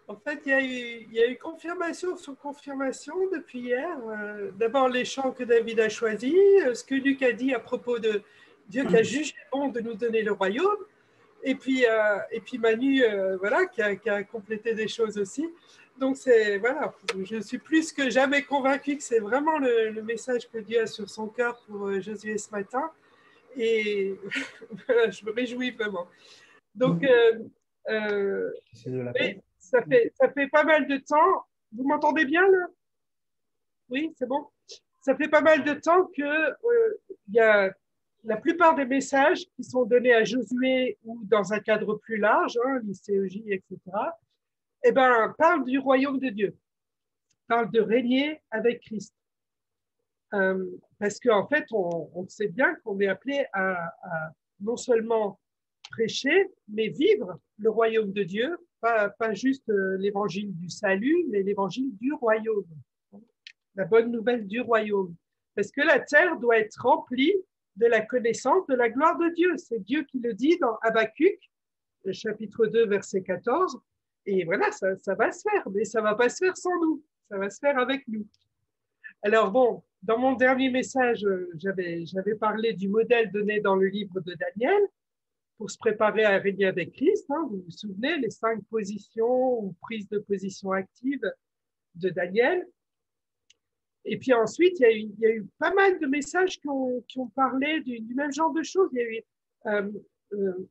En fait, il y a eu confirmation sur confirmation depuis hier. D'abord, les chants que David a choisis, ce que Luc a dit à propos de Dieu qui a jugé bon de nous donner le royaume, et puis Manu, voilà, qui a complété des choses aussi. Donc, voilà, je suis plus que jamais convaincue que c'est vraiment le message que Dieu a sur son cœur pour Josué ce matin. Et voilà, je me réjouis vraiment. Donc, C'est de la oui, paix. ça fait pas mal de temps. Vous m'entendez bien là? Oui, c'est bon. Ça fait pas mal de temps que il y a la plupart des messages qui sont donnés à Josué ou dans un cadre plus large, hein, l'ICEJ, etc., eh ben, parlent du royaume de Dieu, parlent de régner avec Christ. Parce qu'en fait, on sait bien qu'on est appelé à non seulement prêcher, mais vivre le royaume de Dieu, pas juste l'évangile du salut, mais l'évangile du royaume, la bonne nouvelle du royaume. Parce que la terre doit être remplie de la connaissance de la gloire de Dieu. C'est Dieu qui le dit dans Habakkuk, le chapitre 2, verset 14. Et voilà, ça va se faire, mais ça ne va pas se faire sans nous, ça va se faire avec nous. Alors bon, dans mon dernier message, j'avais parlé du modèle donné dans le livre de Daniel pour se préparer à régner avec Christ. Hein, vous vous souvenez, les 5 positions ou prises de position active de Daniel. Et puis ensuite, il y a eu pas mal de messages qui ont parlé du même genre de choses. Euh, euh,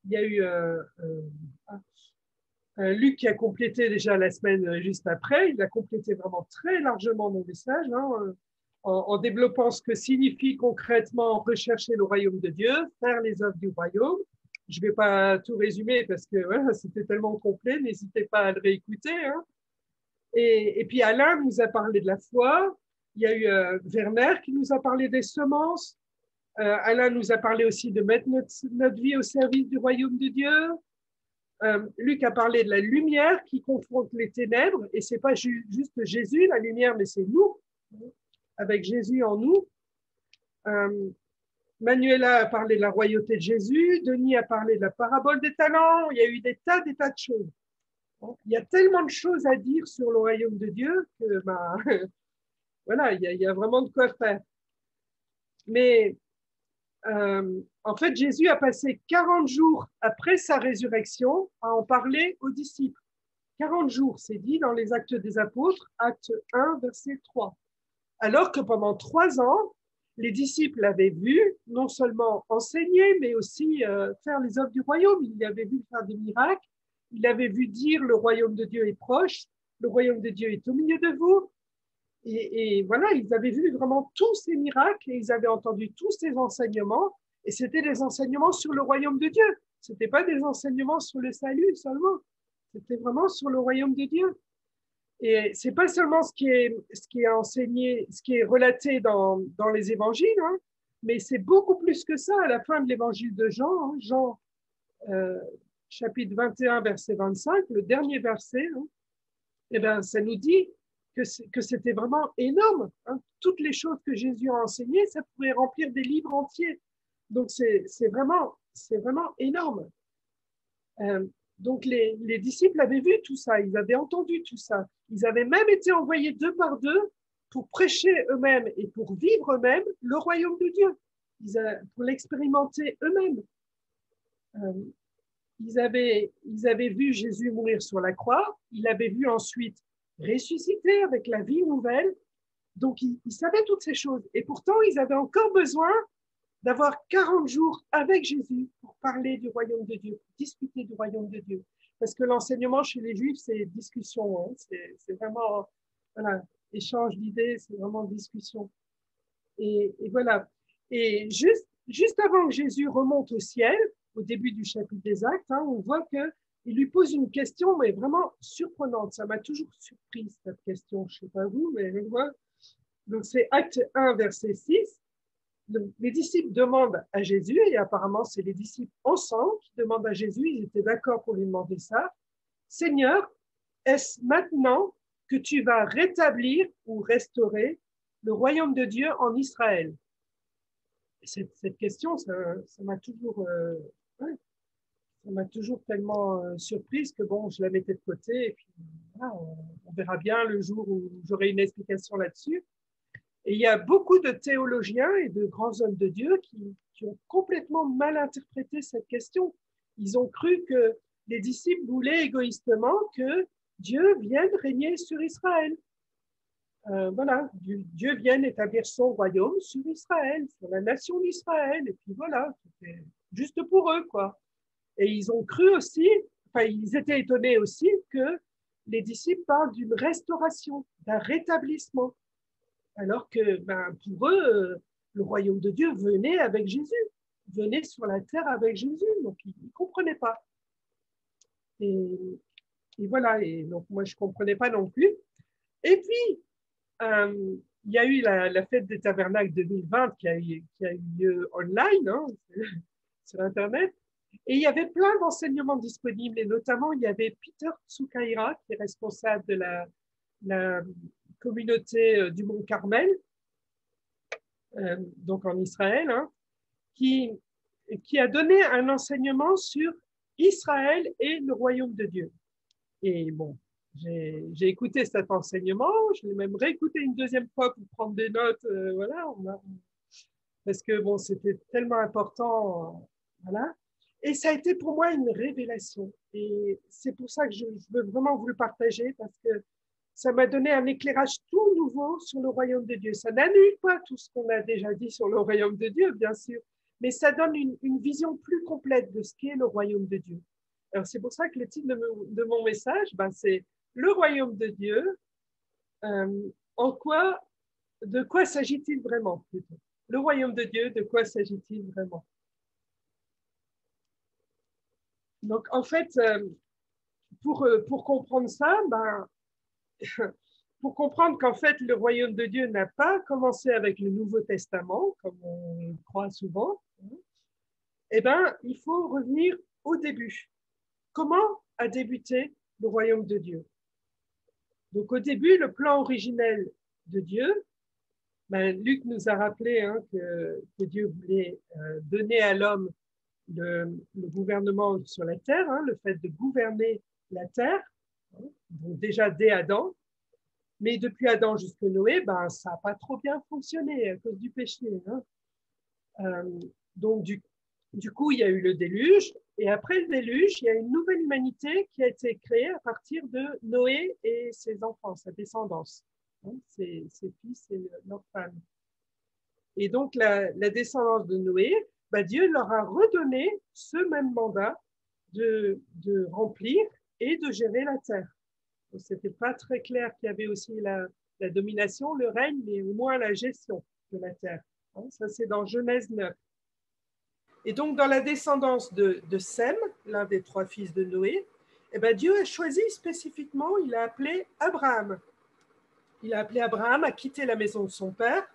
il y a eu Luc qui a complété déjà la semaine juste après. Il a complété vraiment très largement mon message, hein, en développant ce que signifie concrètement rechercher le royaume de Dieu, faire les œuvres du royaume. Je ne vais pas tout résumer parce que voilà, c'était tellement complet, n'hésitez pas à le réécouter. Hein. Et puis Alain nous a parlé de la foi. Il y a eu Werner qui nous a parlé des semences. Alain nous a parlé aussi de mettre notre vie au service du royaume de Dieu. Luc a parlé de la lumière qui confronte les ténèbres, et ce n'est pas juste Jésus, la lumière, mais c'est nous, avec Jésus en nous. Manuela a parlé de la royauté de Jésus, Denis a parlé de la parabole des talents, il y a eu des tas de choses. Il y a tellement de choses à dire sur le royaume de Dieu que voilà, il y a vraiment de quoi faire. Mais en fait, Jésus a passé 40 jours après sa résurrection à en parler aux disciples. 40 jours, c'est dit dans les Actes des Apôtres, acte 1, verset 3. Alors que pendant 3 ans, les disciples l'avaient vu non seulement enseigner, mais aussi faire les œuvres du royaume. Ils l'avaient vu faire des miracles, ils l'avaient vu dire le royaume de Dieu est proche, le royaume de Dieu est au milieu de vous. Et voilà, ils avaient vu vraiment tous ces miracles et ils avaient entendu tous ces enseignements. Et c'était des enseignements sur le royaume de Dieu. Ce n'était pas des enseignements sur le salut seulement. C'était vraiment sur le royaume de Dieu. Et c'est pas seulement ce qui est enseigné, ce qui est relaté dans les évangiles, hein, mais c'est beaucoup plus que ça à la fin de l'évangile de Jean, hein, Jean chapitre 21, verset 25, le dernier verset, hein, et ben, ça nous dit que c'était vraiment énorme. Hein. Toutes les choses que Jésus a enseignées, ça pourrait remplir des livres entiers. Donc, c'est vraiment énorme. Donc, les disciples avaient vu tout ça, ils avaient entendu tout ça. Ils avaient même été envoyés 2 par 2 pour prêcher eux-mêmes et pour vivre eux-mêmes le royaume de Dieu, pour l'expérimenter eux-mêmes. Ils avaient vu Jésus mourir sur la croix, ils l'avaient vu ensuite ressusciter avec la vie nouvelle. Donc, ils savaient toutes ces choses. Et pourtant, ils avaient encore besoin d'avoir 40 jours avec Jésus pour parler du royaume de Dieu, pour discuter du royaume de Dieu. Parce que l'enseignement chez les Juifs, c'est discussion. Hein. C'est vraiment, voilà, échange d'idées, c'est vraiment discussion. Et voilà. Et juste avant que Jésus remonte au ciel, au début du chapitre des Actes, hein, on voit qu'il lui pose une question, mais vraiment surprenante. Ça m'a toujours surprise, cette question. Je ne sais pas vous, mais je vois. Donc, c'est Acte 1, verset 6. Les disciples demandent à Jésus, et apparemment, c'est les disciples ensemble qui demandent à Jésus, ils étaient d'accord pour lui demander ça. Seigneur, est-ce maintenant que tu vas rétablir ou restaurer le royaume de Dieu en Israël? Cette question, ça m'a toujours... ouais, ça m'a toujours tellement surprise que bon, je la mettais de côté et puis voilà, on verra bien le jour où j'aurai une explication là-dessus. Et il y a beaucoup de théologiens et de grands hommes de Dieu qui ont complètement mal interprété cette question. Ils ont cru que les disciples voulaient égoïstement que Dieu vienne régner sur Israël. Voilà, Dieu vienne établir son royaume sur Israël, sur la nation d'Israël, et puis voilà, c'était juste pour eux, quoi. Et ils ont cru aussi, enfin, ils étaient étonnés aussi que les disciples parlent d'une restauration, d'un rétablissement, alors que pour eux, le royaume de Dieu venait avec Jésus, venait sur la terre avec Jésus, donc ils ne comprenaient pas. Et, et voilà, et donc moi je ne comprenais pas non plus. Et puis, il y a eu la fête des tabernacles 2020 qui a eu lieu online, hein, sur Internet. Et il y avait plein d'enseignements disponibles, et notamment il y avait Peter Tsukaira, qui est responsable de la communauté du Mont Carmel, donc en Israël, hein, qui a donné un enseignement sur Israël et le royaume de Dieu. Et bon, j'ai écouté cet enseignement, je l'ai même réécouté une deuxième fois pour prendre des notes, voilà, parce que bon, c'était tellement important, voilà. Et ça a été pour moi une révélation. Et c'est pour ça que je veux vraiment vous le partager, parce que ça m'a donné un éclairage tout nouveau sur le royaume de Dieu. Ça n'annule pas tout ce qu'on a déjà dit sur le royaume de Dieu, bien sûr, mais ça donne une vision plus complète de ce qu'est le royaume de Dieu. Alors, c'est pour ça que le titre de mon message, c'est le royaume de Dieu. De quoi s'agit-il vraiment plutôt? Le royaume de Dieu, de quoi s'agit-il vraiment? Donc, en fait, pour comprendre ça, pour comprendre qu'en fait, le royaume de Dieu n'a pas commencé avec le Nouveau Testament, comme on croit souvent, eh bien, il faut revenir au début. Comment a débuté le royaume de Dieu? Donc, au début, le plan originel de Dieu, Luc nous a rappelé que Dieu voulait donner à l'homme le gouvernement sur la terre, le fait de gouverner la terre, donc déjà dès Adam, mais depuis Adam jusqu'à Noé, ça n'a pas trop bien fonctionné à cause du péché. Donc du coup, il y a eu le déluge, et après le déluge, il y a une nouvelle humanité qui a été créée à partir de Noé et ses enfants, sa descendance, ses fils et leurs femmes. Et donc, la descendance de Noé, Dieu leur a redonné ce même mandat de remplir et de gérer la terre. Ce n'était pas très clair qu'il y avait aussi la domination, le règne, mais au moins la gestion de la terre. Ça, c'est dans Genèse 9. Et donc, dans la descendance de Sem, l'un des 3 fils de Noé, Dieu a choisi spécifiquement, il a appelé Abraham. Il a appelé Abraham à quitter la maison de son père,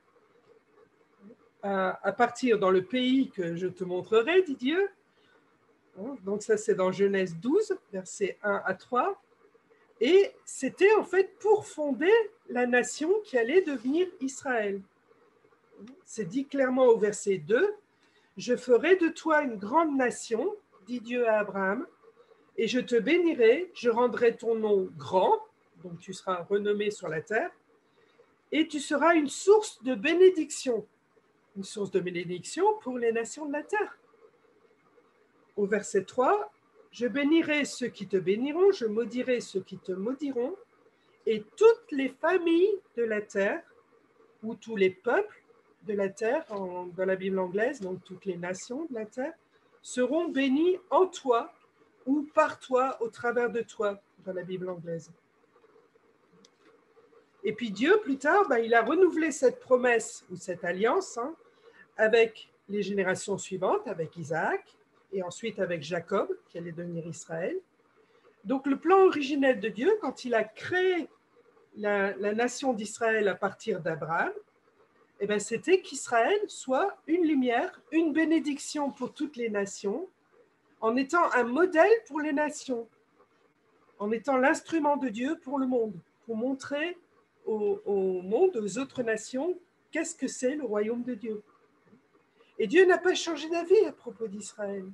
à partir dans le pays que je te montrerai, dit Dieu. Donc ça, c'est dans Genèse 12, versets 1 à 3. Et c'était en fait pour fonder la nation qui allait devenir Israël. C'est dit clairement au verset 2, « Je ferai de toi une grande nation, dit Dieu à Abraham, et je te bénirai, je rendrai ton nom grand, donc tu seras renommé sur la terre, et tu seras une source de bénédiction. » Une source de bénédiction pour les nations de la terre. Au verset 3, « Je bénirai ceux qui te béniront, je maudirai ceux qui te maudiront, et toutes les familles de la terre, ou tous les peuples de la terre, dans la Bible anglaise, donc toutes les nations de la terre, seront bénis en toi ou par toi, au travers de toi, dans la Bible anglaise. » Et puis Dieu, plus tard, il a renouvelé cette promesse ou cette alliance avec les générations suivantes, avec Isaac, et ensuite avec Jacob, qui allait devenir Israël. Donc le plan originel de Dieu, quand il a créé la nation d'Israël à partir d'Abraham, c'était qu'Israël soit une lumière, une bénédiction pour toutes les nations, en étant un modèle pour les nations, en étant l'instrument de Dieu pour le monde, pour montrer au monde, aux autres nations, qu'est-ce que c'est le royaume de Dieu. Et Dieu n'a pas changé d'avis à propos d'Israël.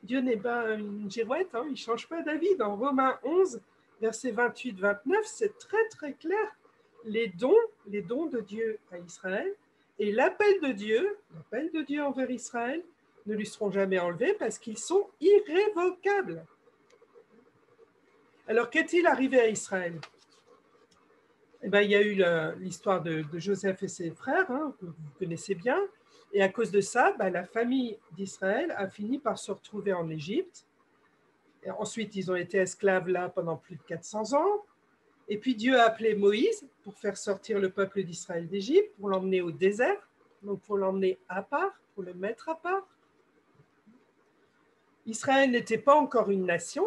Dieu n'est pas une girouette, hein, il ne change pas d'avis. Dans Romains 11, versets 28-29, c'est très très clair. Les dons de Dieu à Israël et l'appel de Dieu envers Israël ne lui seront jamais enlevés parce qu'ils sont irrévocables. Alors, qu'est-il arrivé à Israël? Eh bien, il y a eu l'histoire de Joseph et ses frères, hein, que vous connaissez bien. Et à cause de ça, la famille d'Israël a fini par se retrouver en Égypte. Et ensuite, ils ont été esclaves là pendant plus de 400 ans. Et puis Dieu a appelé Moïse pour faire sortir le peuple d'Israël d'Égypte, pour l'emmener au désert, donc pour l'emmener à part, pour le mettre à part. Israël n'était pas encore une nation,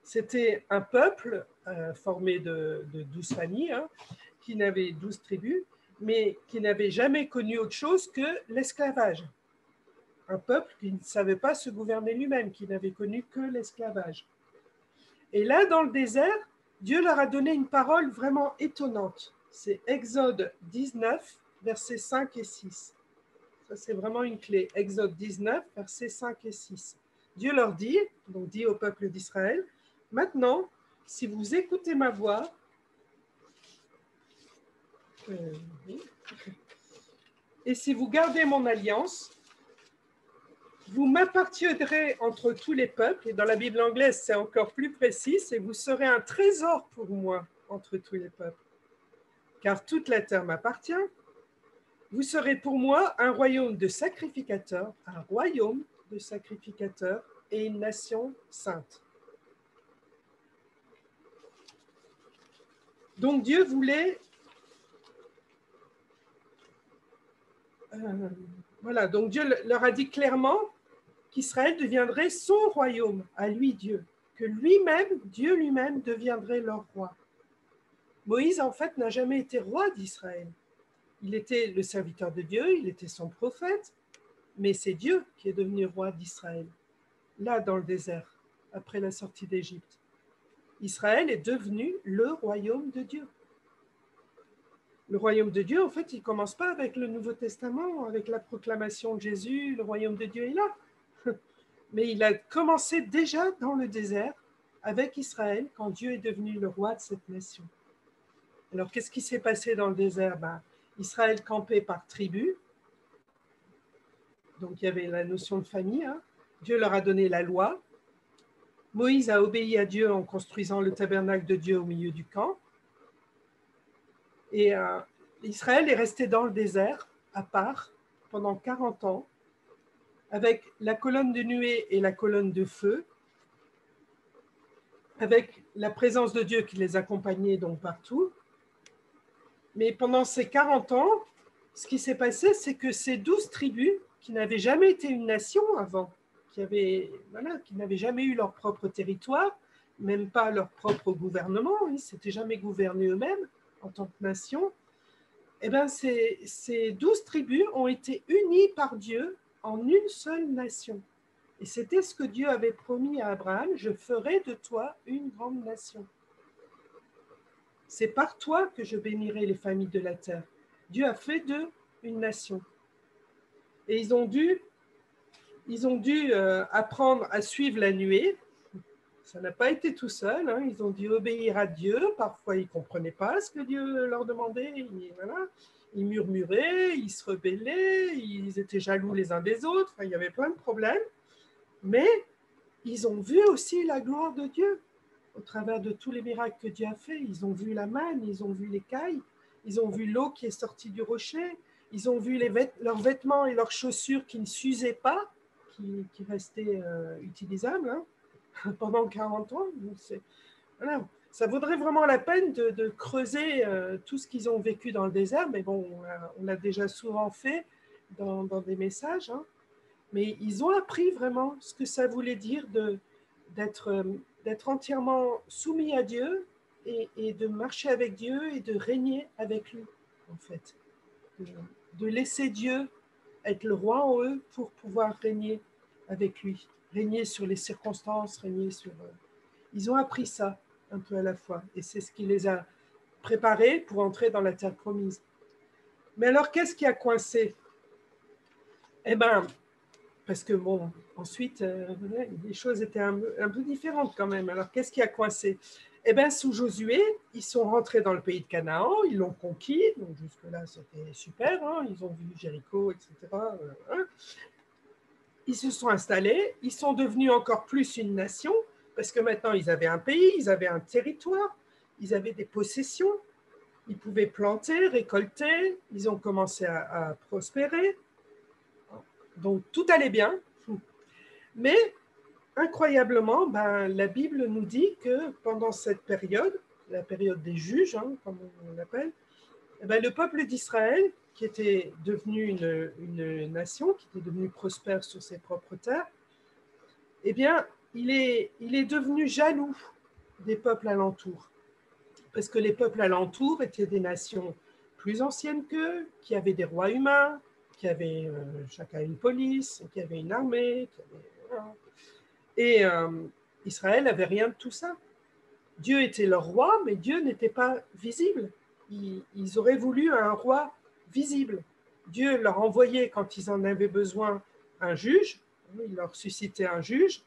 c'était un peuple formé de 12 familles, hein, qui n'avait 12 tribus, mais qui n'avait jamais connu autre chose que l'esclavage. Un peuple qui ne savait pas se gouverner lui-même, qui n'avait connu que l'esclavage. Et là, dans le désert, Dieu leur a donné une parole vraiment étonnante. C'est Exode 19, versets 5 et 6. Ça, c'est vraiment une clé. Exode 19, versets 5 et 6. Dieu leur dit, donc dit au peuple d'Israël, « Maintenant, si vous écoutez ma voix, et si vous gardez mon alliance, vous m'appartiendrez entre tous les peuples, et dans la Bible anglaise, c'est encore plus précis, et vous serez un trésor pour moi entre tous les peuples. Car toute la terre m'appartient. Vous serez pour moi un royaume de sacrificateurs, et une nation sainte. » Donc Dieu voulait... voilà, donc Dieu leur a dit clairement qu'Israël deviendrait son royaume, à lui Dieu, que lui-même, Dieu lui-même, deviendrait leur roi. Moïse, en fait, n'a jamais été roi d'Israël. Il était le serviteur de Dieu, il était son prophète, mais c'est Dieu qui est devenu roi d'Israël, là dans le désert, après la sortie d'Égypte. Israël est devenu le royaume de Dieu. Le royaume de Dieu, en fait, il ne commence pas avec le Nouveau Testament, avec la proclamation de Jésus, le royaume de Dieu est là. Mais il a commencé déjà dans le désert avec Israël, quand Dieu est devenu le roi de cette nation. Alors, qu'est-ce qui s'est passé dans le désert? Israël campait par tribu. Donc, il y avait la notion de famille. Hein. Dieu leur a donné la loi. Moïse a obéi à Dieu en construisant le tabernacle de Dieu au milieu du camp. Et Israël est resté dans le désert, à part, pendant 40 ans, avec la colonne de nuée et la colonne de feu, avec la présence de Dieu qui les accompagnait donc partout. Mais pendant ces 40 ans, ce qui s'est passé, c'est que ces 12 tribus, qui n'avaient jamais été une nation avant, qui n'avaient jamais eu leur propre territoire, même pas leur propre gouvernement, ils ne s'étaient jamais gouvernés eux-mêmes en tant que nation, eh bien, ces 12 tribus ont été unies par Dieu en une seule nation. Et c'était ce que Dieu avait promis à Abraham, « Je ferai de toi une grande nation. » C'est par toi que je bénirai les familles de la terre. Dieu a fait d'eux une nation. Et ils ont dû apprendre à suivre la nuée. Ça n'a pas été tout seul. Hein. Ils ont dû obéir à Dieu. Parfois, ils ne comprenaient pas ce que Dieu leur demandait. Ils murmuraient, ils se rebellaient, ils étaient jaloux les uns des autres. Enfin, il y avait plein de problèmes. Mais ils ont vu aussi la gloire de Dieu. Au travers de tous les miracles que Dieu a fait, ils ont vu la manne, ils ont vu l'écaille, ils ont vu l'eau qui est sortie du rocher, ils ont vu leurs vêtements et leurs chaussures qui ne s'usaient pas, qui restaient utilisables hein, pendant 40 ans. Donc voilà. Ça vaudrait vraiment la peine de creuser tout ce qu'ils ont vécu dans le désert, mais bon, on l'a déjà souvent fait dans des messages. Hein. Mais ils ont appris vraiment ce que ça voulait dire d'être entièrement soumis à Dieu et de marcher avec Dieu et de régner avec lui, en fait. De laisser Dieu être le roi en eux pour pouvoir régner avec lui, régner sur les circonstances, régner sur... Ils ont appris ça un peu à la fois et c'est ce qui les a préparés pour entrer dans la terre promise. Mais alors, qu'est-ce qui a coincé? Eh bien, parce que bon, ensuite, les choses étaient un peu différentes quand même. Alors, qu'est-ce qui a coincé? Eh bien, sous Josué, ils sont rentrés dans le pays de Canaan, ils l'ont conquis, donc jusque-là, c'était super, hein, ils ont vu Jéricho, etc. Hein. Ils se sont installés, ils sont devenus encore plus une nation, parce que maintenant, ils avaient un pays, ils avaient un territoire, ils avaient des possessions, ils pouvaient planter, récolter, ils ont commencé à prospérer. Donc, tout allait bien. Mais, incroyablement, la Bible nous dit que pendant cette période, la période des juges, hein, comme on l'appelle, le peuple d'Israël, qui était devenu une nation, qui était devenu prospère sur ses propres terres, eh bien, il est devenu jaloux des peuples alentours. Parce que les peuples alentours étaient des nations plus anciennes qu'eux, qui avaient des rois humains, qui avaient chacun une police, qui avaient une armée. Et Israël n'avait rien de tout ça. Dieu était leur roi, mais Dieu n'était pas visible. Ils auraient voulu un roi visible. Dieu leur envoyait, quand ils en avaient besoin, un juge. Il leur suscitait un juge.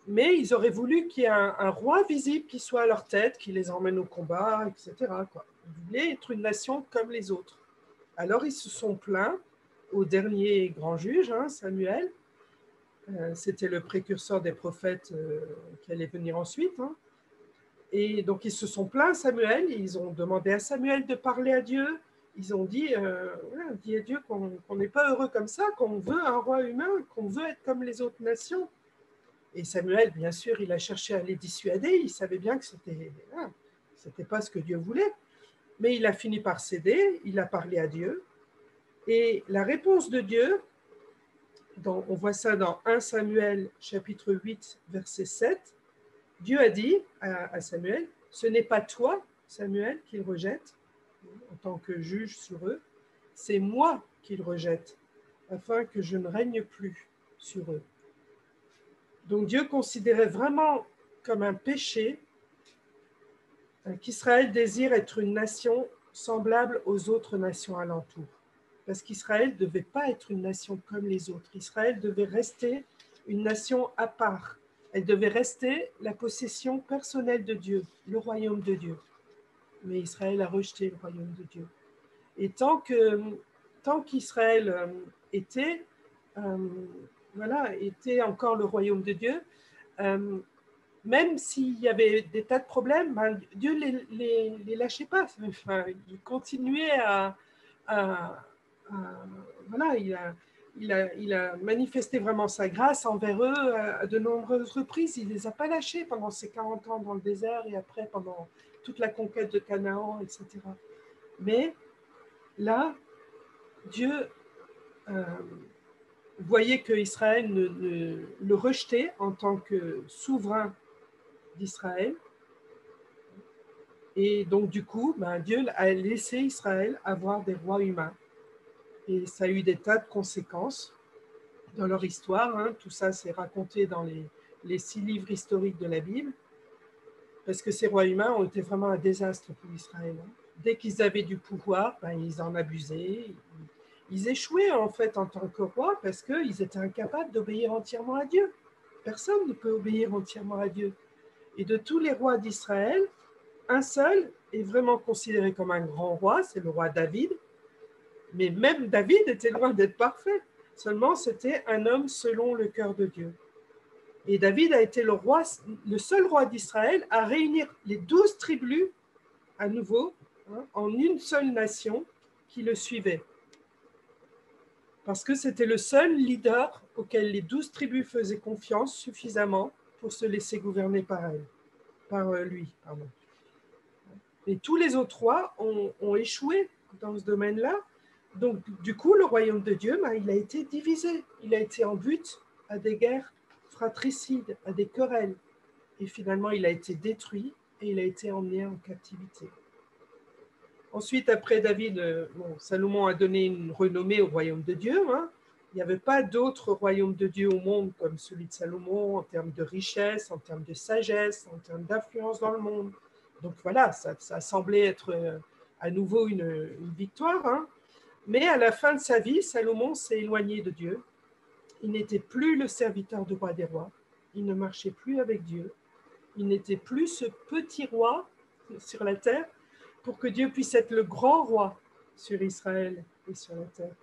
Mais ils auraient voulu qu'il y ait un roi visible qui soit à leur tête, qui les emmène au combat, etc. Ils voulaient être une nation comme les autres. Alors ils se sont plaints au dernier grand juge, hein, Samuel. C'était le précurseur des prophètes qui allait venir ensuite. Hein. Et donc ils se sont plaints, Samuel. Ils ont demandé à Samuel de parler à Dieu. Ils ont dit, dit à Dieu qu'on n'est pas heureux comme ça, qu'on veut un roi humain, qu'on veut être comme les autres nations. Et Samuel, bien sûr, il a cherché à les dissuader. Il savait bien que c'était pas ce que Dieu voulait. Mais il a fini par céder. Il a parlé à Dieu. Et la réponse de Dieu, on voit ça dans 1 Samuel, chapitre 8, verset 7. Dieu a dit à Samuel, « Ce n'est pas toi, Samuel, qu'il rejette en tant que juge sur eux. C'est moi qu'il rejette, afin que je ne règne plus sur eux. » Donc Dieu considérait vraiment comme un péché qu'Israël désire être une nation semblable aux autres nations alentours. Parce qu'Israël ne devait pas être une nation comme les autres. Israël devait rester une nation à part. Elle devait rester la possession personnelle de Dieu, le royaume de Dieu. Mais Israël a rejeté le royaume de Dieu. Et tant qu'Israël était encore le royaume de Dieu, même s'il y avait des tas de problèmes, Dieu ne les lâchait pas. Enfin, il continuait il a manifesté vraiment sa grâce envers eux à de nombreuses reprises. Il ne les a pas lâchés pendant ces 40 ans dans le désert et après pendant toute la conquête de Canaan, etc. Mais là, Dieu voyait qu'Israël le rejetait en tant que souverain d'Israël. Et donc, du coup, Dieu a laissé Israël avoir des rois humains. Et ça a eu des tas de conséquences dans leur histoire. Hein. Tout ça, c'est raconté dans les 6 livres historiques de la Bible. Parce que ces rois humains ont été vraiment un désastre pour Israël. Hein. Dès qu'ils avaient du pouvoir, ils en abusaient. Ils échouaient en fait en tant que rois parce qu'ils étaient incapables d'obéir entièrement à Dieu. Personne ne peut obéir entièrement à Dieu. Et de tous les rois d'Israël, un seul est vraiment considéré comme un grand roi, c'est le roi David. Mais même David était loin d'être parfait. Seulement, c'était un homme selon le cœur de Dieu. Et David a été le seul roi d'Israël à réunir les 12 tribus à nouveau en une seule nation qui le suivait. Parce que c'était le seul leader auquel les 12 tribus faisaient confiance suffisamment pour se laisser gouverner par lui. Pardon. Et tous les autres rois ont échoué dans ce domaine-là. Donc, du coup, le royaume de Dieu, il a été divisé. Il a été en butte à des guerres fratricides, à des querelles. Et finalement, il a été détruit et il a été emmené en captivité. Ensuite, après David, Salomon a donné une renommée au royaume de Dieu. Hein. Il n'y avait pas d'autre royaume de Dieu au monde comme celui de Salomon en termes de richesse, en termes de sagesse, en termes d'influence dans le monde. Donc voilà, ça semblait être à nouveau une victoire. Hein. Mais à la fin de sa vie, Salomon s'est éloigné de Dieu. il n'était plus le serviteur du roi des rois, il ne marchait plus avec Dieu, il n'était plus ce petit roi sur la terre pour que Dieu puisse être le grand roi sur Israël et sur la terre.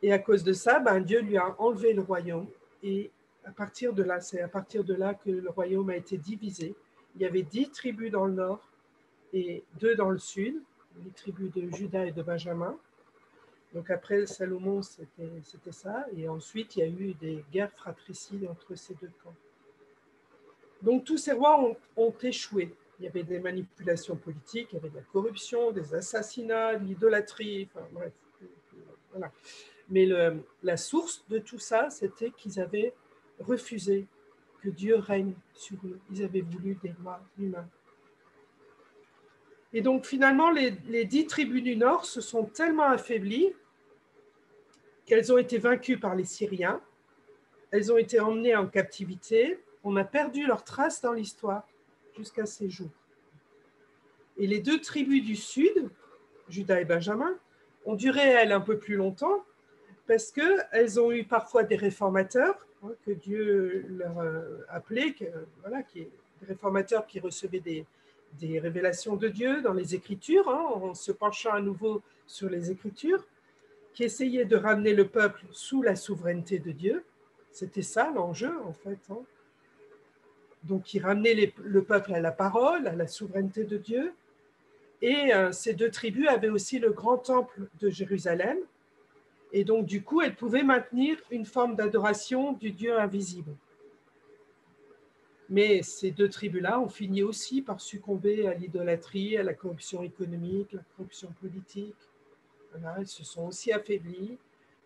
Et à cause de ça, Dieu lui a enlevé le royaume et à partir de là, c'est à partir de là que le royaume a été divisé. Il y avait 10 tribus dans le nord et 2 dans le sud, les tribus de Juda et de Benjamin. Donc après Salomon, c'était ça. Et ensuite, il y a eu des guerres fratricides entre ces deux camps. Donc tous ces rois ont échoué. Il y avait des manipulations politiques, il y avait de la corruption, des assassinats, de l'idolâtrie, enfin bref. Voilà. Mais la source de tout ça, c'était qu'ils avaient refusé que Dieu règne sur eux. Ils avaient voulu des rois humains. Et donc finalement, les 10 tribus du Nord se sont tellement affaiblies qu'elles ont été vaincues par les Syriens. Elles ont été emmenées en captivité. On a perdu leur trace dans l'histoire jusqu'à ces jours. Et les 2 tribus du Sud, Juda et Benjamin, ont duré, elles, un peu plus longtemps parce qu'elles ont eu parfois des réformateurs que Dieu leur appelait, des réformateurs qui recevaient des révélations de Dieu dans les Écritures, en se penchant à nouveau sur les Écritures, qui essayaient de ramener le peuple sous la souveraineté de Dieu. C'était ça l'enjeu, en fait. Donc, ils ramenaient le peuple à la parole, à la souveraineté de Dieu. Et ces 2 tribus avaient aussi le grand temple de Jérusalem. Et donc, du coup, elles pouvaient maintenir une forme d'adoration du Dieu invisible. Mais ces 2 tribus-là ont fini aussi par succomber à l'idolâtrie, à la corruption économique, la corruption politique. Voilà, elles se sont aussi affaiblies.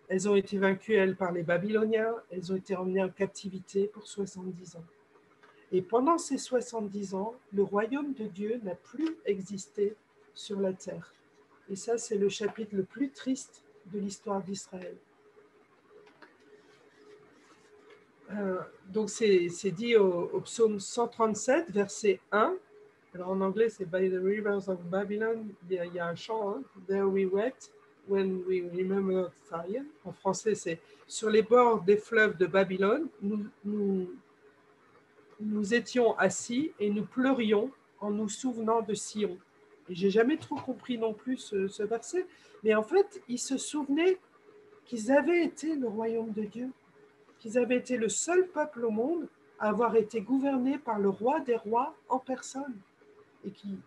Elles ont été vaincues, elles, par les Babyloniens. Elles ont été emmenées en captivité pour 70 ans. Et pendant ces 70 ans, le royaume de Dieu n'a plus existé sur la terre. Et ça, c'est le chapitre le plus triste de l'histoire d'Israël. Donc, c'est dit au psaume 137, verset 1. Alors, en anglais, c'est By the rivers of Babylon. Il y a un chant, There we wept when we remembered Zion. En français, c'est Sur les bords des fleuves de Babylone, nous étions assis et nous pleurions en nous souvenant de Sion. Et j'ai jamais trop compris non plus ce verset. Mais en fait, ils se souvenaient qu'ils avaient été le royaume de Dieu, qu'ils avaient été le seul peuple au monde à avoir été gouverné par le roi des rois en personne,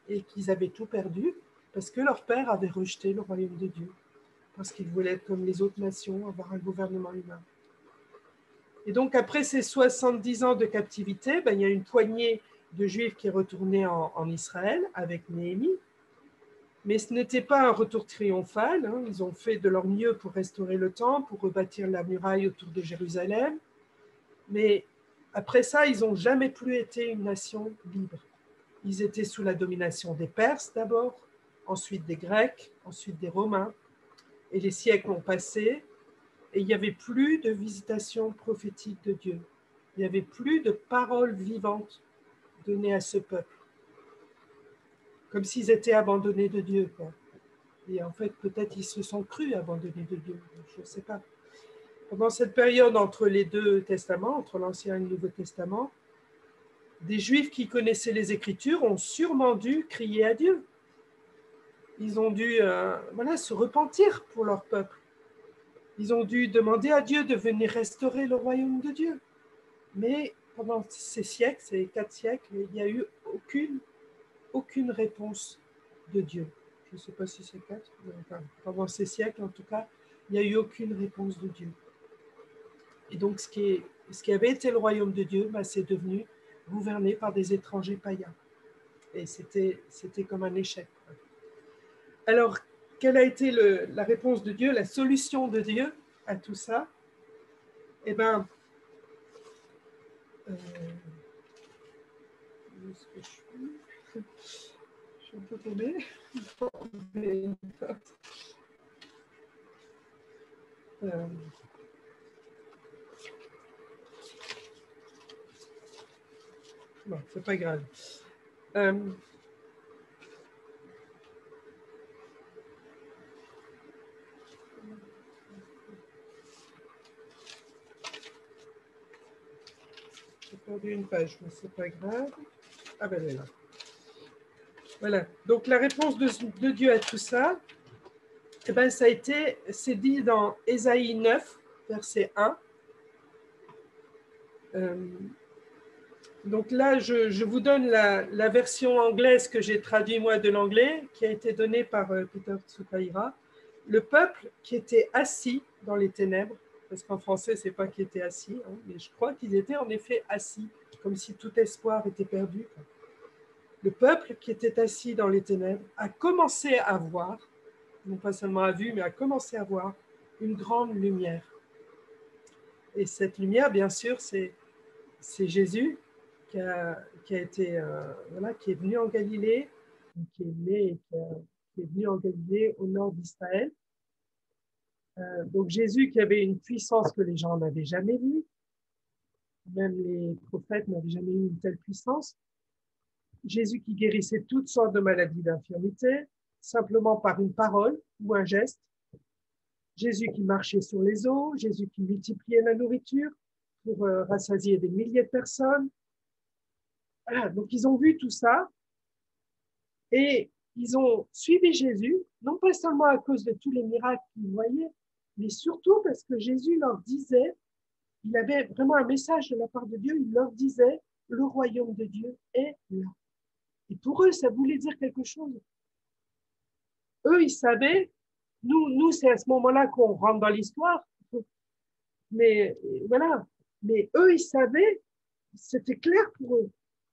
et qu'ils avaient tout perdu parce que leur père avait rejeté le royaume de Dieu, parce qu'ils voulaient être comme les autres nations, avoir un gouvernement humain. Et donc, après ces 70 ans de captivité, il y a une poignée de Juifs qui est retournée en Israël avec Néhémie. Mais ce n'était pas un retour triomphal. Ils ont fait de leur mieux pour restaurer le temple, pour rebâtir la muraille autour de Jérusalem. Mais après ça, ils n'ont jamais plus été une nation libre. Ils étaient sous la domination des Perses d'abord, ensuite des Grecs, ensuite des Romains. Et les siècles ont passé. Et il n'y avait plus de visitation prophétique de Dieu. Il n'y avait plus de paroles vivantes données à ce peuple. Comme s'ils étaient abandonnés de Dieu, quoi. Et en fait, peut-être ils se sont crus abandonnés de Dieu. Je ne sais pas. Pendant cette période entre les 2 testaments, entre l'Ancien et le Nouveau Testament, des Juifs qui connaissaient les Écritures ont sûrement dû crier à Dieu. Ils ont dû se repentir pour leur peuple. Ils ont dû demander à Dieu de venir restaurer le royaume de Dieu. Mais pendant ces siècles, ces 4 siècles, il n'y a eu aucune réponse de Dieu. Je ne sais pas si c'est 4, mais enfin, pendant ces siècles, en tout cas, il n'y a eu aucune réponse de Dieu. Et donc, ce qui avait été le royaume de Dieu, c'est devenu gouverné par des étrangers païens. Et c'était comme un échec. Alors, quelle a été la réponse de Dieu, la solution de Dieu à tout ça? Eh bien, je suis un peu tombée. Bon, c'est pas grave. perdu une page, mais c'est pas grave. Ah ben elle est là. Voilà. Donc la réponse de Dieu à tout ça, eh ben, c'est dit dans Ésaïe 9, verset 1. Donc là, je vous donne la version anglaise que j'ai traduite moi de l'anglais, qui a été donnée par Peter Tsukaira. Le peuple qui était assis dans les ténèbres, parce qu'en français, c'est pas qu'ils étaient assis, hein, mais je crois qu'ils étaient en effet assis, comme si tout espoir était perdu. Le peuple qui était assis dans les ténèbres a commencé à voir, non pas seulement a vu, mais a commencé à voir une grande lumière. Et cette lumière, bien sûr, c'est Jésus qui est venu en Galilée, qui est venu en Galilée au nord d'Israël. Donc Jésus qui avait une puissance que les gens n'avaient jamais vue, même les prophètes n'avaient jamais eu une telle puissance. Jésus qui guérissait toutes sortes de maladies, d'infirmités, simplement par une parole ou un geste. Jésus qui marchait sur les eaux, Jésus qui multipliait la nourriture pour rassasier des milliers de personnes. Voilà, donc ils ont vu tout ça et ils ont suivi Jésus, non pas seulement à cause de tous les miracles qu'ils voyaient, mais surtout parce que Jésus leur disait, il avait vraiment un message de la part de Dieu, il leur disait, le royaume de Dieu est là. Et pour eux, ça voulait dire quelque chose. Eux, ils savaient, nous c'est à ce moment-là qu'on rentre dans l'histoire, mais voilà, mais eux, ils savaient, c'était clair pour eux.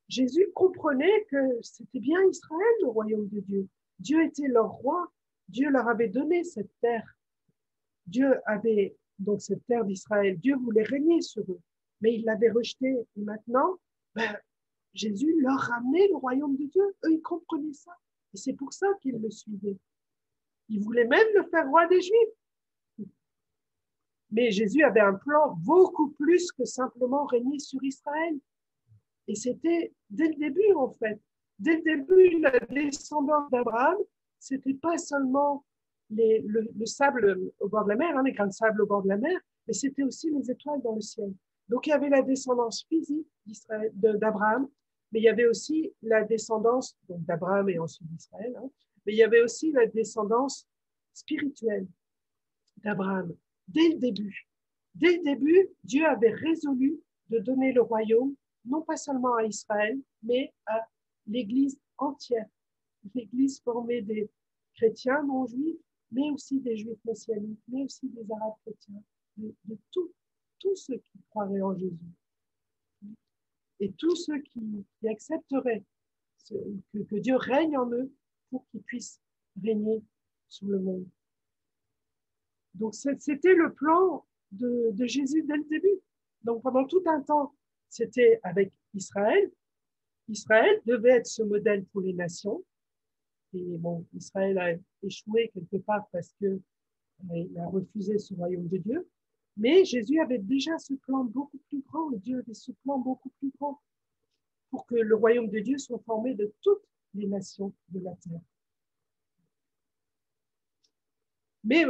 Jésus comprenait que c'était bien Israël, le royaume de Dieu. Dieu était leur roi. Dieu leur avait donné cette terre. Dieu avait donc cette terre d'Israël. Dieu voulait régner sur eux, mais il l'avait rejeté. Et maintenant, Jésus leur ramenait le royaume de Dieu. Eux, ils comprenaient ça. Et c'est pour ça qu'ils le suivaient. Ils voulaient même le faire roi des Juifs. Mais Jésus avait un plan beaucoup plus que simplement régner sur Israël. Et c'était dès le début, en fait. Dès le début, la descendance d'Abraham, c'était pas seulement le sable au bord de la mer, hein, les grains de sable au bord de la mer, mais c'était aussi les étoiles dans le ciel. Donc, il y avait la descendance physique d'Abraham, mais il y avait aussi la descendance d'Abraham et ensuite d'Israël, hein, mais il y avait aussi la descendance spirituelle d'Abraham. Dès le début, Dieu avait résolu de donner le royaume non pas seulement à Israël, mais à l'Église entière. L'Église formée des chrétiens non juifs, mais aussi des juifs messianiques, mais aussi des arabes chrétiens, de tous ceux qui croiraient en Jésus. Et tous ceux qui accepteraient que Dieu règne en eux pour qu'ils puissent régner sur le monde. Donc c'était le plan de Jésus dès le début. Donc pendant tout un temps, c'était avec Israël. Israël devait être ce modèle pour les nations. Et bon, Israël a échoué quelque part parce qu'il a refusé ce royaume de Dieu. Mais Jésus avait déjà ce plan beaucoup plus grand, et Dieu avait ce plan beaucoup plus grand pour que le royaume de Dieu soit formé de toutes les nations de la terre. Mais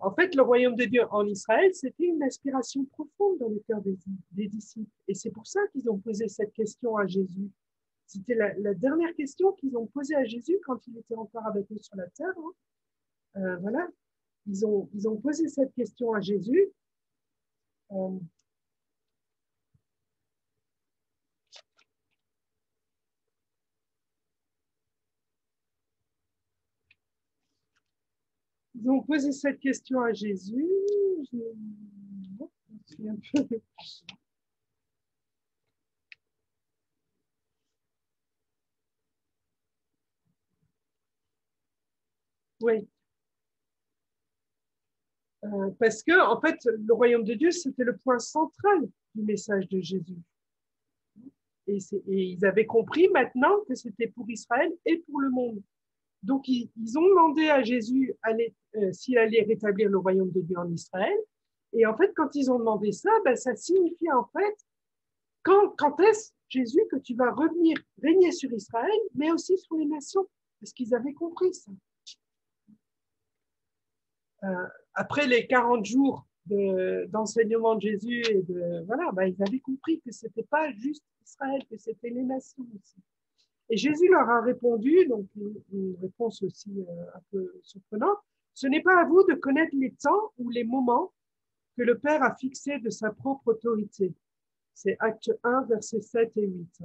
en fait, le royaume de Dieu en Israël, c'était une aspiration profonde dans le cœur des disciples. Et c'est pour ça qu'ils ont posé cette question à Jésus. C'était la dernière question qu'ils ont posée à Jésus quand il était encore avec eux sur la terre. Hein. Voilà, ils ont posé cette question à Jésus. Ils ont posé cette question à Jésus. Oui. Parce que, en fait, le royaume de Dieu, c'était le point central du message de Jésus. Et ils avaient compris maintenant que c'était pour Israël et pour le monde. Donc, ils ont demandé à Jésus s'il allait rétablir le royaume de Dieu en Israël. Et en fait, quand ils ont demandé ça, ça signifie en fait, quand est-ce, Jésus, que tu vas revenir régner sur Israël, mais aussi sur les nations? Parce qu'ils avaient compris ça. Après les 40 jours d'enseignement de Jésus et voilà, ils avaient compris que c'était pas juste Israël, que c'était les nations aussi. Et Jésus leur a répondu, donc une réponse aussi un peu surprenante, ce n'est pas à vous de connaître les temps ou les moments que le Père a fixés de sa propre autorité. C'est Acte 1, versets 7 et 8.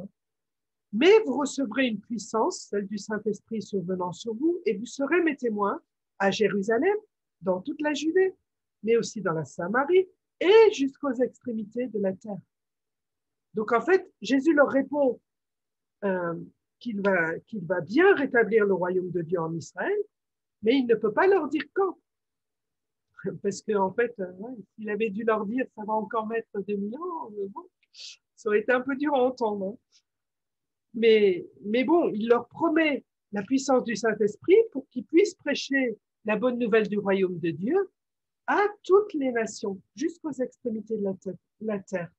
Mais vous recevrez une puissance, celle du Saint-Esprit survenant sur vous, et vous serez mes témoins à Jérusalem, dans toute la Judée, mais aussi dans la Samarie et jusqu'aux extrémités de la terre. Donc en fait, Jésus leur répond qu'il va bien rétablir le royaume de Dieu en Israël, mais il ne peut pas leur dire quand. Parce qu'en fait, s'il avait dû leur dire ça va encore mettre 2000 ans, bon, ça aurait été un peu dur à entendre. Mais bon, il leur promet la puissance du Saint-Esprit pour qu'ils puissent prêcher la bonne nouvelle du royaume de Dieu à toutes les nations, jusqu'aux extrémités de la terre.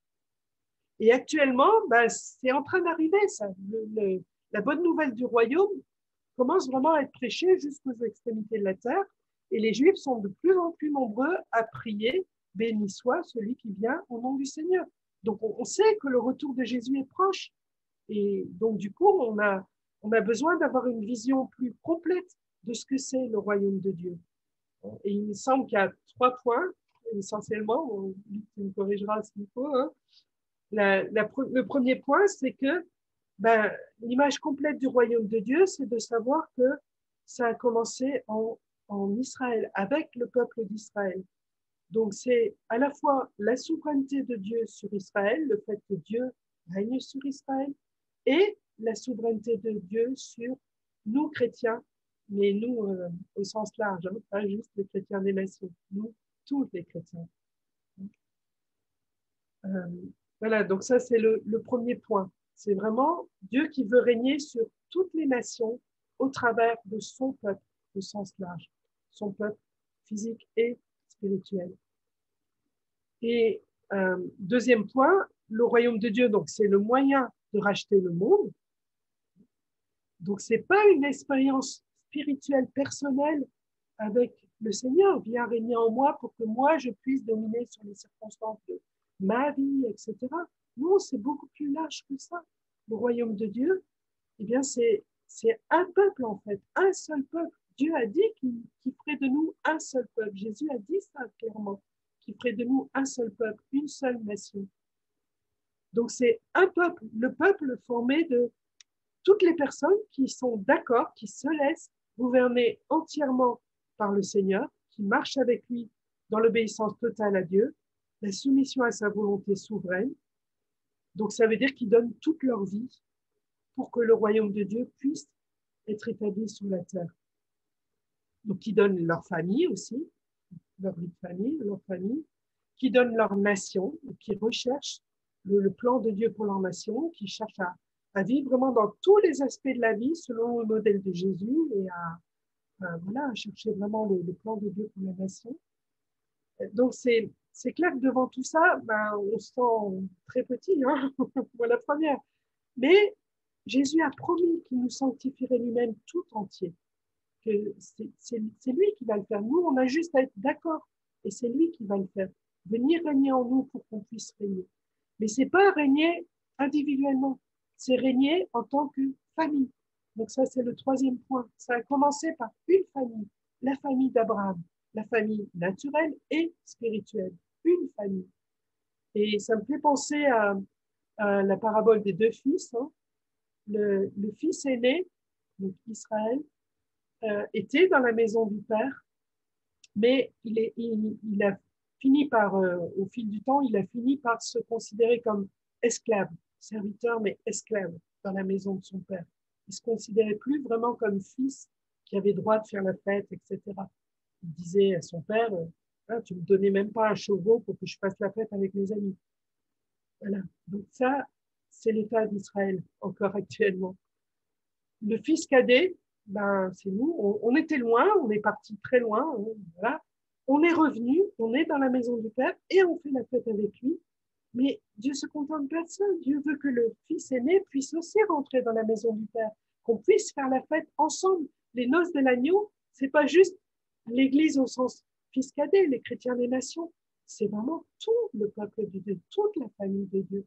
Et actuellement, c'est en train d'arriver, ça. La bonne nouvelle du royaume commence vraiment à être prêchée jusqu'aux extrémités de la terre. Et les Juifs sont de plus en plus nombreux à prier « Béni soit celui qui vient au nom du Seigneur ». Donc, on sait que le retour de Jésus est proche. Et donc, du coup, on a besoin d'avoir une vision plus complète de ce que c'est le royaume de Dieu. Et il me semble qu'il y a 3 points, essentiellement, tu me corrigeras s'il faut. Le premier point, c'est que l'image complète du royaume de Dieu, c'est de savoir que ça a commencé en Israël, avec le peuple d'Israël. Donc, c'est à la fois la souveraineté de Dieu sur Israël, le fait que Dieu règne sur Israël, et la souveraineté de Dieu sur nous, chrétiens, mais nous au sens large, pas juste les chrétiens des nations, nous, tous les chrétiens. Voilà, donc ça, c'est le premier point. C'est vraiment Dieu qui veut régner sur toutes les nations au travers de son peuple, au sens large, son peuple physique et spirituel. Et deuxième point, le royaume de Dieu, donc c'est le moyen de racheter le monde. Donc, ce n'est pas une expérience spirituelle personnelle avec le Seigneur. Viens régner en moi pour que moi, je puisse dominer sur les circonstances de ma vie, etc. Non, c'est beaucoup plus large que ça. Le royaume de Dieu, eh bien, c'est un peuple, en fait, un seul peuple. Dieu a dit qu'il ferait de nous un seul peuple. Jésus a dit ça clairement, qu'il ferait de nous un seul peuple, une seule nation. Donc, c'est un peuple, le peuple formé de toutes les personnes qui sont d'accord, qui se laissent gouverner entièrement par le Seigneur, qui marchent avec lui dans l'obéissance totale à Dieu, la soumission à sa volonté souveraine. Donc, ça veut dire qu'ils donnent toute leur vie pour que le royaume de Dieu puisse être établi sur la terre. Donc, ils donnent leur famille aussi, leur vie de famille, leur famille, qui donnent leur nation, qui recherchent le plan de Dieu pour leur nation, qui cherchent à vivre vraiment dans tous les aspects de la vie selon le modèle de Jésus et à chercher vraiment le plan de Dieu pour la nation. Donc, c'est clair que devant tout ça, on se sent très petit, hein, pour la première. Mais Jésus a promis qu'il nous sanctifierait lui-même tout entier. Que c'est lui qui va le faire. Nous, on a juste à être d'accord et c'est lui qui va le faire. Venir régner en nous pour qu'on puisse régner. Mais ce n'est pas régner individuellement, c'est régner en tant que famille. Donc ça, c'est le troisième point. Ça a commencé par une famille, la famille d'Abraham, la famille naturelle et spirituelle, une famille. Et ça me fait penser à la parabole des 2 fils. Hein. Le fils aîné, donc Israël, était dans la maison du père, mais il a fini par, au fil du temps, il a fini par se considérer comme esclave, serviteur, mais esclave dans la maison de son père. Il ne se considérait plus vraiment comme fils qui avait droit de faire la fête, etc. Il disait à son père, tu ne me donnais même pas un chevreau pour que je fasse la fête avec mes amis. Voilà. Donc ça, c'est l'état d'Israël encore actuellement. Le fils cadet, c'est nous. On était loin, on est parti très loin. Voilà. On est revenu, on est dans la maison du Père et on fait la fête avec lui. Mais Dieu se contente de personne. Dieu veut que le fils aîné puisse aussi rentrer dans la maison du Père, qu'on puisse faire la fête ensemble. Les noces de l'agneau, c'est pas juste l'Église au sens fils cadet, les chrétiens des nations. c'est vraiment tout le peuple de Dieu, toute la famille de Dieu.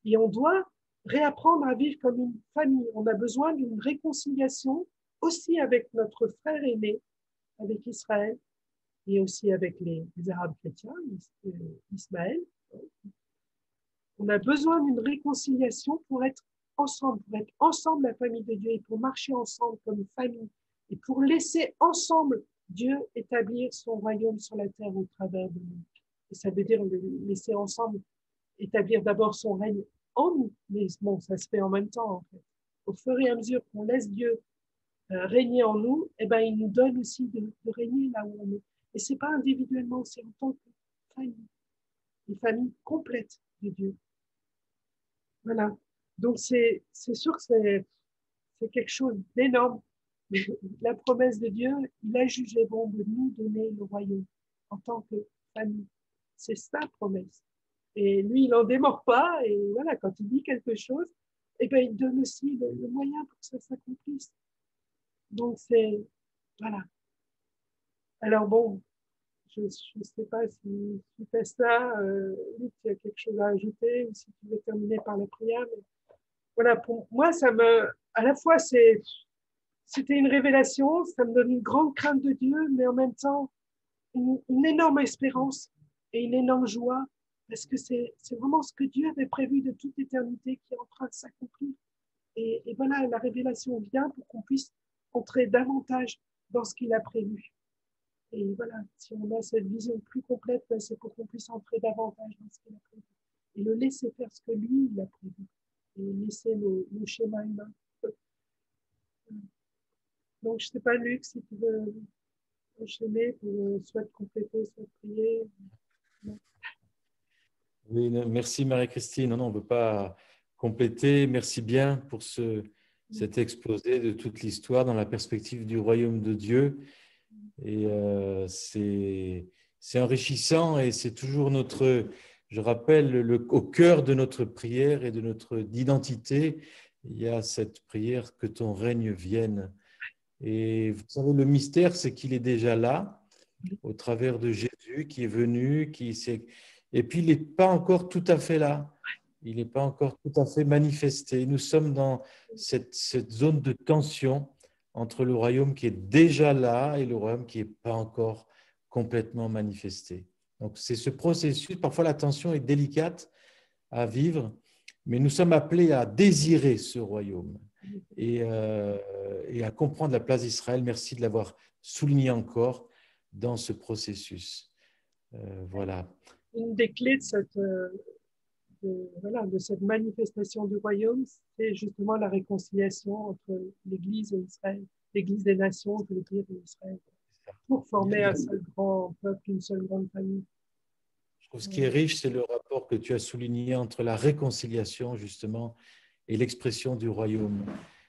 Et on doit réapprendre à vivre comme une famille. On a besoin d'une réconciliation aussi avec notre frère aîné, avec Israël, et aussi avec les Arabes chrétiens, Ismaël. On a besoin d'une réconciliation pour être ensemble la famille de Dieu et pour marcher ensemble comme famille et pour laisser ensemble Dieu établir son royaume sur la terre au travers de nous. Et ça veut dire laisser ensemble établir d'abord son règne en nous, mais bon, ça se fait en même temps en fait. Au fur et à mesure qu'on laisse Dieu régner en nous, eh ben, il nous donne aussi de régner là où on est. Et c'est pas individuellement, c'est en tant que famille, une famille complète de Dieu. Voilà. Donc, c'est sûr que c'est quelque chose d'énorme. La promesse de Dieu, il a jugé bon de nous donner le royaume en tant que famille. C'est sa promesse. Et lui, il n'en démord pas. Et voilà, quand il dit quelque chose, eh ben, il donne aussi le moyen pour que ça s'accomplisse. Donc, c'est... Voilà. Alors bon, je ne sais pas si tu fais ça, Luc, il y a quelque chose à ajouter ou si tu veux terminer par la prière. Mais voilà, pour moi, à la fois, c'était une révélation, ça me donne une grande crainte de Dieu, mais en même temps, une énorme espérance et une énorme joie, parce que c'est vraiment ce que Dieu avait prévu de toute éternité qui est en train de s'accomplir. Et voilà, la révélation vient pour qu'on puisse entrer davantage dans ce qu'il a prévu. Et voilà, si on a cette vision plus complète, ben c'est pour qu'on puisse entrer davantage dans ce qu'il a prévu. Et le laisser faire ce que lui, il a prévu. Et laisser nos schémas humains. Donc, je ne sais pas, Luc, si tu veux enchaîner pour soit compléter, soit prier. Oui, merci Marie-Christine. Non, on ne veut pas compléter. Merci bien pour cet exposé de toute l'histoire dans la perspective du royaume de Dieu. Et c'est enrichissant et c'est toujours je rappelle, au cœur de notre prière et de notre identité, il y a cette prière que ton règne vienne. Et vous savez, le mystère, c'est qu'il est déjà là, au travers de Jésus qui est venu, et puis il n'est pas encore tout à fait là. Il n'est pas encore tout à fait manifesté. Nous sommes dans cette zone de tension entre le royaume qui est déjà là et le royaume qui n'est pas encore complètement manifesté. Donc, c'est ce processus. Parfois, la tension est délicate à vivre, mais nous sommes appelés à désirer ce royaume et à comprendre la place d'Israël. Merci de l'avoir souligné encore dans ce processus. Voilà. Une des clés de cette manifestation du royaume, c'est justement la réconciliation entre l'Église et Israël, l'Église des nations, je veux dire, et Israël, pour former un seul grand peuple, une seule grande famille. Je trouve ce qui est riche, c'est le rapport que tu as souligné entre la réconciliation, justement, et l'expression du royaume.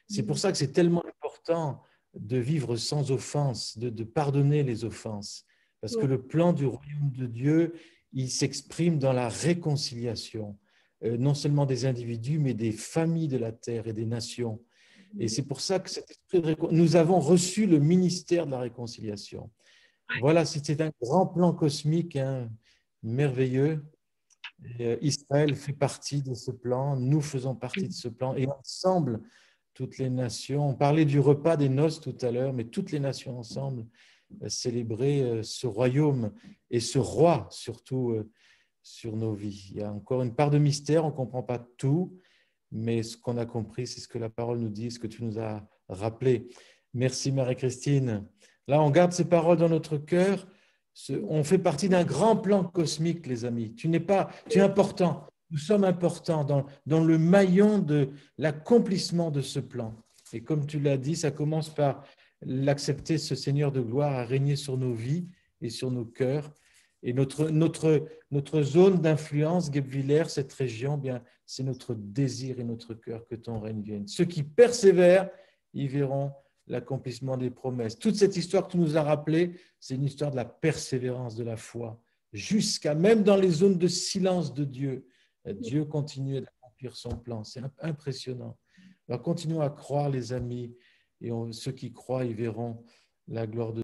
C'est pour ça que c'est tellement important de vivre sans offense, de pardonner les offenses, parce que le plan du royaume de Dieu, il s'exprime dans la réconciliation, non seulement des individus, mais des familles de la terre et des nations. Et c'est pour ça que nous avons reçu le ministère de la réconciliation. Voilà, c'est un grand plan cosmique, hein, merveilleux. Et Israël fait partie de ce plan, nous faisons partie de ce plan, et ensemble, toutes les nations, on parlait du repas des noces tout à l'heure, mais toutes les nations ensemble célébrer ce royaume et ce roi surtout sur nos vies. Il y a encore une part de mystère, on ne comprend pas tout, mais ce qu'on a compris, c'est ce que la parole nous dit, ce que tu nous as rappelé. Merci Marie-Christine. Là, on garde ces paroles dans notre cœur. On fait partie d'un grand plan cosmique, les amis. Tu es important. Nous sommes importants dans le maillon de l'accomplissement de ce plan. Et comme tu l'as dit, ça commence par l'accepter, ce Seigneur de gloire, à régner sur nos vies et sur nos cœurs. Et notre zone d'influence, Guebwiller, cette région, bien, c'est notre désir et notre cœur que ton règne vienne. Ceux qui persévèrent, ils verront l'accomplissement des promesses. Toute cette histoire que tu nous as rappelée, c'est une histoire de la persévérance de la foi, jusqu'à même dans les zones de silence de Dieu. Dieu continue d'accomplir son plan. C'est impressionnant. Alors continuons à croire, les amis, et ceux qui croient, ils verront la gloire de Dieu.